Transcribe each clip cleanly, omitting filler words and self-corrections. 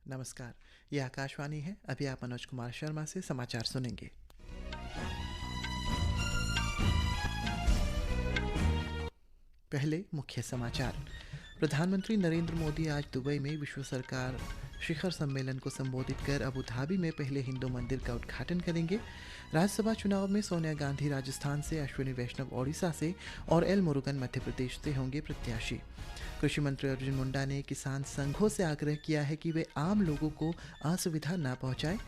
नमस्कार। ये आकाशवाणी है। अभी आप मनोज कुमार शर्मा से समाचार सुनेंगे। पहले मुख्य समाचार। प्रधानमंत्री नरेंद्र मोदी आज दुबई में विश्व सरकार शिखर सम्मेलन को संबोधित कर अबू धाबी में पहले हिंदू मंदिर का उद्घाटन करेंगे। राज्यसभा चुनाव में सोनिया गांधी राजस्थान से, अश्विनी वैष्णव ओडिशा से और एल मुरुगन मध्य प्रदेश से होंगे प्रत्याशी। कृषि मंत्री अर्जुन मुंडा ने किसान संघों से आग्रह किया है कि वे आम लोगों को असुविधा न पहुंचाएं।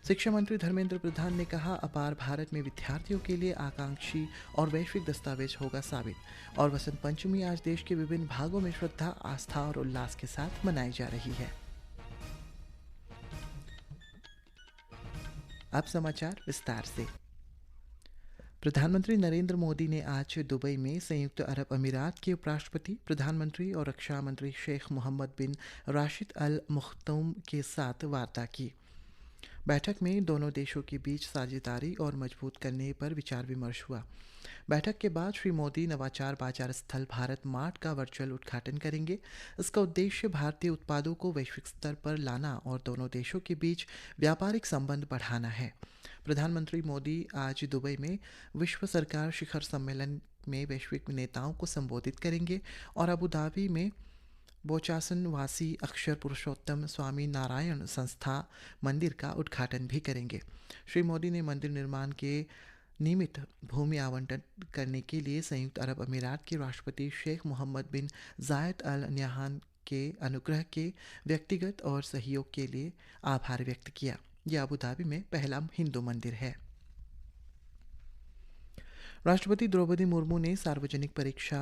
शिक्षा मंत्री धर्मेंद्र प्रधान ने कहा, अपार भारत में विद्यार्थियों के लिए आकांक्षी और वैश्विक दस्तावेज होगा साबित। और वसंत पंचमी आज देश के विभिन्न भागों में श्रद्धा, आस्था और उल्लास के साथ मनाई जा रही है। अब समाचार विस्तार से। प्रधानमंत्री नरेंद्र मोदी ने आज दुबई में संयुक्त अरब अमीरात के उपराष्ट्रपति, प्रधानमंत्री और रक्षा मंत्री शेख मोहम्मद बिन राशिद अल मख्तूम के साथ वार्ता की। बैठक में दोनों देशों के बीच साझेदारी और मजबूत करने पर विचार विमर्श हुआ। बैठक के बाद श्री मोदी नवाचार बाजार स्थल भारत मार्ट का वर्चुअल उद्घाटन करेंगे। इसका उद्देश्य भारतीय उत्पादों को वैश्विक स्तर पर लाना और दोनों देशों के बीच व्यापारिक संबंध बढ़ाना है। प्रधानमंत्री मोदी आज दुबई में विश्व सरकार शिखर सम्मेलन में वैश्विक नेताओं को संबोधित करेंगे और अबू धाबी में बोचासन वासी अक्षर पुरुषोत्तम स्वामी नारायण संस्था मंदिर का उद्घाटन भी करेंगे। श्री मोदी ने मंदिर निर्माण के निमित्त भूमि आवंटन करने के लिए संयुक्त अरब अमीरात के राष्ट्रपति शेख मोहम्मद बिन जायद अल नह्यान के अनुग्रह के व्यक्तिगत और सहयोग के लिए आभार व्यक्त किया। यह अबू धाबी में पहला हिंदू मंदिर है। राष्ट्रपति द्रौपदी मुर्मू ने सार्वजनिक परीक्षा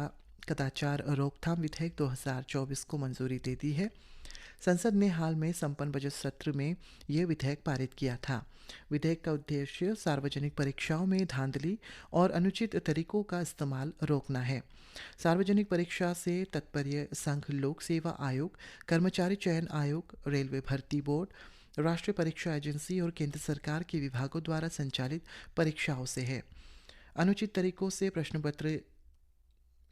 कदाचार रोकथाम विधेयक 2024 को मंजूरी दे दी है। संसद ने हाल में संपन्न बजट सत्र में यह विधेयक पारित किया था। विधेयक का उद्देश्य सार्वजनिक परीक्षाओं में धांधली और अनुचित तरीकों का इस्तेमाल रोकना है। सार्वजनिक परीक्षा से तात्पर्य संघ लोक सेवा आयोग, कर्मचारी चयन आयोग, रेलवे भर्ती बोर्ड, राष्ट्रीय परीक्षा एजेंसी और केंद्र सरकार के विभागों द्वारा संचालित परीक्षाओं से है। अनुचित तरीकों से प्रश्न पत्र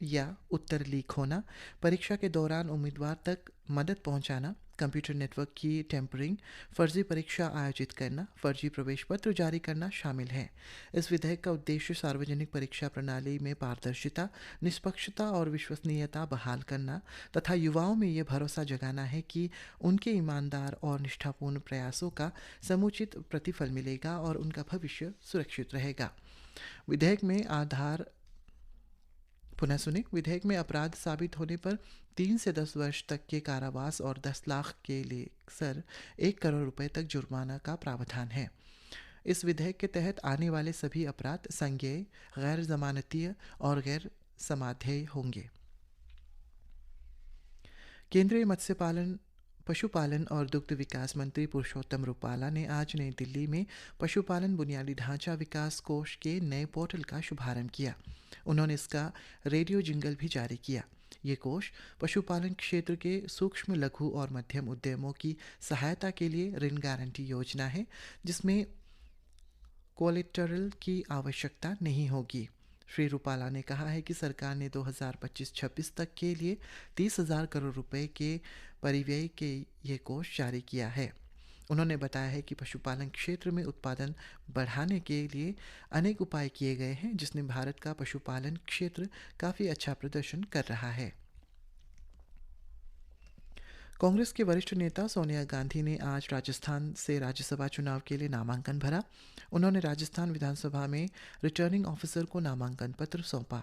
या उत्तर लीक होना, परीक्षा के दौरान उम्मीदवार तक मदद पहुंचाना, कंप्यूटर नेटवर्क की टेम्परिंग, फर्जी परीक्षा आयोजित करना, फर्जी प्रवेश पत्र जारी करना शामिल है। इस विधेयक का उद्देश्य सार्वजनिक परीक्षा प्रणाली में पारदर्शिता, निष्पक्षता और विश्वसनीयता बहाल करना तथा युवाओं में ये भरोसा जगाना है कि उनके ईमानदार और निष्ठापूर्ण प्रयासों का समुचित प्रतिफल मिलेगा और उनका भविष्य सुरक्षित रहेगा। विधेयक में अपराध साबित होने पर 3 से 10 वर्ष तक के कारावास और 10 लाख के लिए सर 1 करोड़ रुपए तक जुर्माना का प्रावधान है। इस विधेयक के तहत आने वाले सभी अपराध संज्ञेय, गैर जमानतीय और गैर समाध्येय होंगे। केंद्रीय पशुपालन और दुग्ध विकास मंत्री पुरुषोत्तम रुपाला ने आज नई दिल्ली में पशुपालन बुनियादी ढांचा विकास कोष के नए पोर्टल का शुभारंभ किया। उन्होंने इसका रेडियो जिंगल भी जारी किया। ये कोष पशुपालन क्षेत्र के सूक्ष्म, लघु और मध्यम उद्यमों की सहायता के लिए ऋण गारंटी योजना है, जिसमें कोलेटरल की आवश्यकता नहीं होगी। श्री रूपाला ने कहा है कि सरकार ने 2025-26 तक के लिए 30,000 करोड़ रुपए के परिव्यय के ये कोष जारी किया है। उन्होंने बताया है कि पशुपालन क्षेत्र में उत्पादन बढ़ाने के लिए अनेक उपाय किए गए हैं, जिसमें भारत का पशुपालन क्षेत्र काफ़ी अच्छा प्रदर्शन कर रहा है। कांग्रेस के वरिष्ठ नेता सोनिया गांधी ने आज राजस्थान से राज्यसभा चुनाव के लिए नामांकन भरा। उन्होंने राजस्थान विधानसभा में रिटर्निंग ऑफिसर को नामांकन पत्र सौंपा।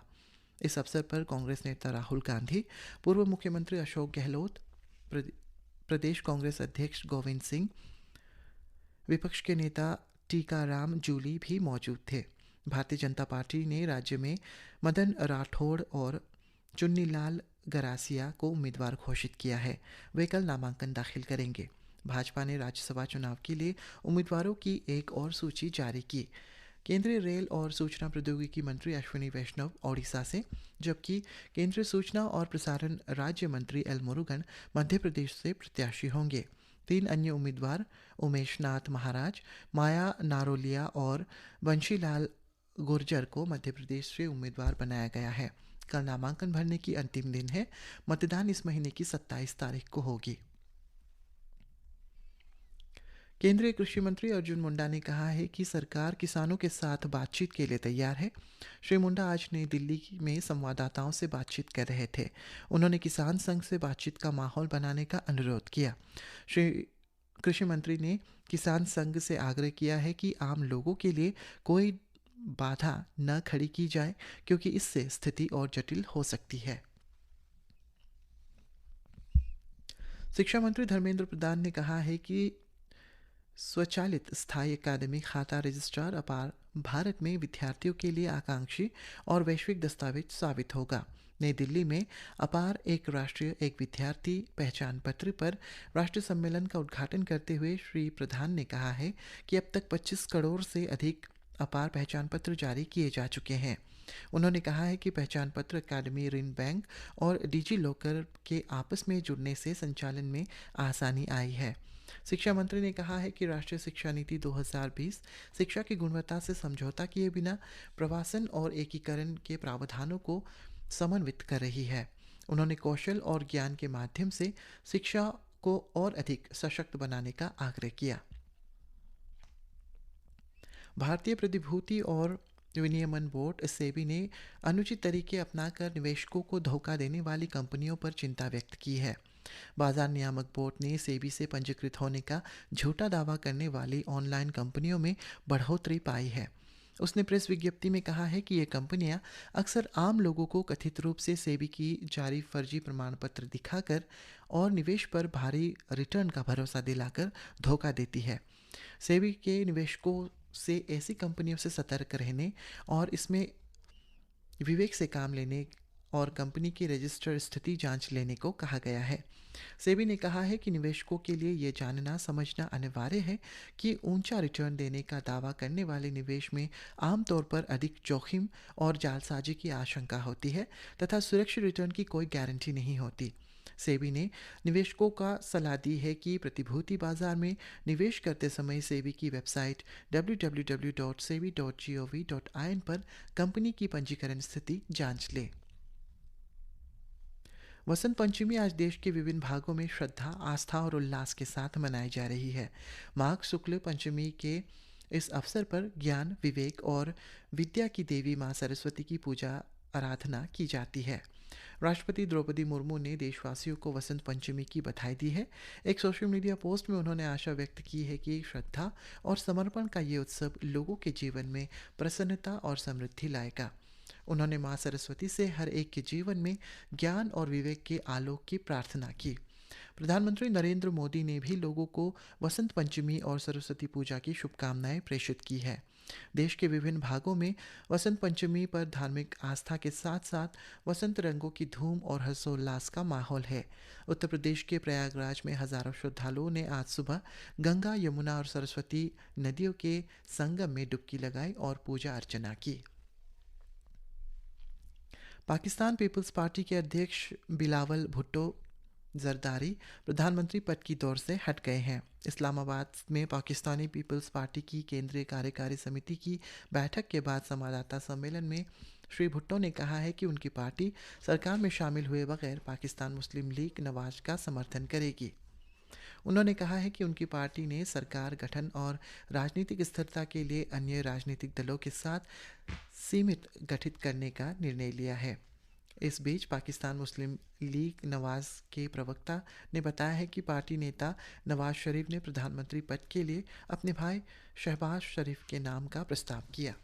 इस अवसर पर कांग्रेस नेता राहुल गांधी, पूर्व मुख्यमंत्री अशोक गहलोत, प्रदेश कांग्रेस अध्यक्ष गोविंद सिंह, विपक्ष के नेता टीकाराम जूली भी मौजूद थे। भारतीय जनता पार्टी ने राज्य में मदन राठौड़ और चुन्नीलाल गरासिया को उम्मीदवार घोषित किया है। वे कल नामांकन दाखिल करेंगे। भाजपा ने राज्यसभा चुनाव के लिए उम्मीदवारों की एक और सूची जारी की। केंद्रीय रेल और सूचना प्रौद्योगिकी मंत्री अश्विनी वैष्णव ओडिशा से, जबकि केंद्रीय सूचना और प्रसारण राज्य मंत्री एल मुरुगन मध्य प्रदेश से प्रत्याशी होंगे। 3 अन्य उम्मीदवार उमेश नाथ महाराज, माया नारोलिया और बंशीलाल गुर्जर को मध्य प्रदेश से उम्मीदवार बनाया गया है। कल नामांकन भरने की अंतिम दिन है। मतदान इस महीने की 27 तारीख को होगी। केंद्रीय कृषि मंत्री अर्जुन मुंडा ने कहा है कि सरकार किसानों के साथ बातचीत के लिए तैयार है। श्री मुंडा आज नई दिल्ली में संवाददाताओं से बातचीत कर रहे थे। उन्होंने किसान संघ से बातचीत का माहौल बनाने का अनुरोध किया। श्री कृषि मंत्री ने किसान संघ से आग्रह किया है कि आम लोगों के लिए कोई बाधा न खड़ी की जाए, क्योंकि इससे स्थिति और जटिल हो सकती है। शिक्षा मंत्री धर्मेंद्र प्रधान ने कहा है कि स्वचालित स्थायी अकादमिक खाता रजिस्ट्रार अपार भारत में विद्यार्थियों के लिए आकांक्षी और वैश्विक दस्तावेज साबित होगा। नई दिल्ली में अपार एक राष्ट्रीय एक विद्यार्थी पहचान पत्र पर राष्ट्रीय सम्मेलन का उद्घाटन करते हुए श्री प्रधान ने कहा है कि अब तक 25 करोड़ से अधिक अपार पहचान पत्र जारी किए जा चुके हैं। उन्होंने कहा है कि पहचान पत्र अकादमी, ऋण बैंक और डिजी लॉकर के आपस में जुड़ने से संचालन में आसानी आई है। शिक्षा मंत्री ने कहा है कि राष्ट्रीय शिक्षा नीति 2020 शिक्षा की गुणवत्ता से समझौता किए बिना प्रवासन और एकीकरण के प्रावधानों को समन्वित कर रही है। उन्होंने कौशल और ज्ञान के माध्यम से शिक्षा को और अधिक सशक्त बनाने का आग्रह किया। भारतीय प्रतिभूति और विनियमन बोर्ड सेबी ने अनुचित तरीके अपनाकर निवेशकों को धोखा देने वाली कंपनियों पर चिंता व्यक्त की है। बाजार नियामक बोर्ड ने सेबी से पंजीकृत होने का झूठा दावा करने वाली ऑनलाइन कंपनियों में बढ़ोतरी पाई है। उसने प्रेस विज्ञप्ति में कहा है कि ये कंपनियां अक्सर आम लोगों को कथित रूप से सेबी की जारी फर्जी प्रमाण पत्र दिखाकर और निवेश पर भारी रिटर्न का भरोसा दिलाकर धोखा देती है। सेबी के निवेशकों से ऐसी कंपनियों से सतर्क रहने और इसमें विवेक से काम लेने और कंपनी की रजिस्टर स्थिति जांच लेने को कहा गया है। सेबी ने कहा है कि निवेशकों के लिए यह जानना समझना अनिवार्य है कि ऊंचा रिटर्न देने का दावा करने वाले निवेश में आमतौर पर अधिक जोखिम और जालसाजी की आशंका होती है तथा सुरक्षित रिटर्न की कोई गारंटी नहीं होती। सेबी ने निवेशकों का सलाह दी है कि प्रतिभूति बाजार में निवेश करते समय सेबी की वेबसाइट www.sebi.gov.in पर कंपनी की पंजीकरण स्थिति जांच ले। वसंत पंचमी आज देश के विभिन्न भागों में श्रद्धा, आस्था और उल्लास के साथ मनाई जा रही है। माघ शुक्ल पंचमी के इस अवसर पर ज्ञान, विवेक और विद्या की देवी मां सरस्वती की पूजा आराधना की जाती है। राष्ट्रपति द्रौपदी मुर्मू ने देशवासियों को वसंत पंचमी की बधाई दी है। एक सोशल मीडिया पोस्ट में उन्होंने आशा व्यक्त की है कि श्रद्धा और समर्पण का ये उत्सव लोगों के जीवन में प्रसन्नता और समृद्धि लाएगा। उन्होंने मां सरस्वती से हर एक के जीवन में ज्ञान और विवेक के आलोक की प्रार्थना की। प्रधानमंत्री नरेंद्र मोदी ने भी लोगों को वसंत पंचमी और सरस्वती पूजा की शुभकामनाएं प्रेषित की है। देश के विभिन्न भागों में वसंत पंचमी पर धार्मिक आस्था के साथ साथ वसंत रंगों की धूम और हर्षोल्लास का माहौल है। उत्तर प्रदेश के प्रयागराज में हजारों श्रद्धालुओं ने आज सुबह गंगा, यमुना और सरस्वती नदियों के संगम में डुबकी लगाई और पूजा अर्चना की। पाकिस्तान पीपल्स पार्टी के अध्यक्ष बिलावल भुट्टो जरदारी प्रधानमंत्री पद की दौड़ से हट गए हैं। इस्लामाबाद में पाकिस्तानी पीपल्स पार्टी की केंद्रीय कार्यकारी समिति की बैठक के बाद संवाददाता सम्मेलन में श्री भुट्टो ने कहा है कि उनकी पार्टी सरकार में शामिल हुए बगैर पाकिस्तान मुस्लिम लीग नवाज का समर्थन करेगी। उन्होंने कहा है कि उनकी पार्टी ने सरकार गठन और राजनीतिक स्थिरता के लिए अन्य राजनीतिक दलों के साथ सीमित गठित करने का निर्णय लिया है। इस बीच पाकिस्तान मुस्लिम लीग नवाज के प्रवक्ता ने बताया है कि पार्टी नेता नवाज शरीफ ने प्रधानमंत्री पद के लिए अपने भाई शहबाज शरीफ के नाम का प्रस्ताव किया।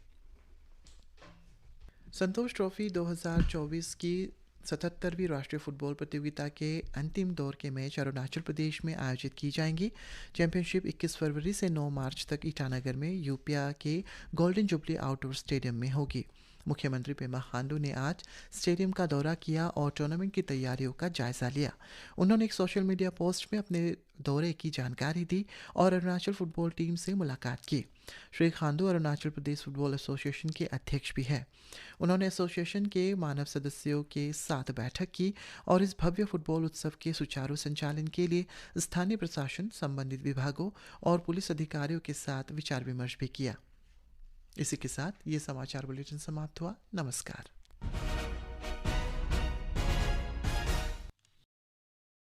संतोष ट्रॉफी 2024 की 77वीं राष्ट्रीय फुटबॉल प्रतियोगिता के अंतिम दौर के मैच अरुणाचल प्रदेश में आयोजित की जाएंगी। चैंपियनशिप 21 फरवरी से 9 मार्च तक ईटानगर में यूपिया के गोल्डन जुबली आउटडोर स्टेडियम में होगी। मुख्यमंत्री पेमा खांडू ने आज स्टेडियम का दौरा किया और टूर्नामेंट की तैयारियों का जायजा लिया। उन्होंने एक सोशल मीडिया पोस्ट में अपने दौरे की जानकारी दी और अरुणाचल फुटबॉल टीम से मुलाकात की। श्री खांडू अरुणाचल प्रदेश फुटबॉल एसोसिएशन के अध्यक्ष भी हैं। उन्होंने एसोसिएशन के मानव सदस्यों के साथ बैठक की और इस भव्य फुटबॉल उत्सव के सुचारू संचालन के लिए स्थानीय प्रशासन, संबंधित विभागों और पुलिस अधिकारियों के साथ विचार विमर्श भी किया। इसी के साथ ये समाचार बुलेटिन समाप्त हुआ। नमस्कार।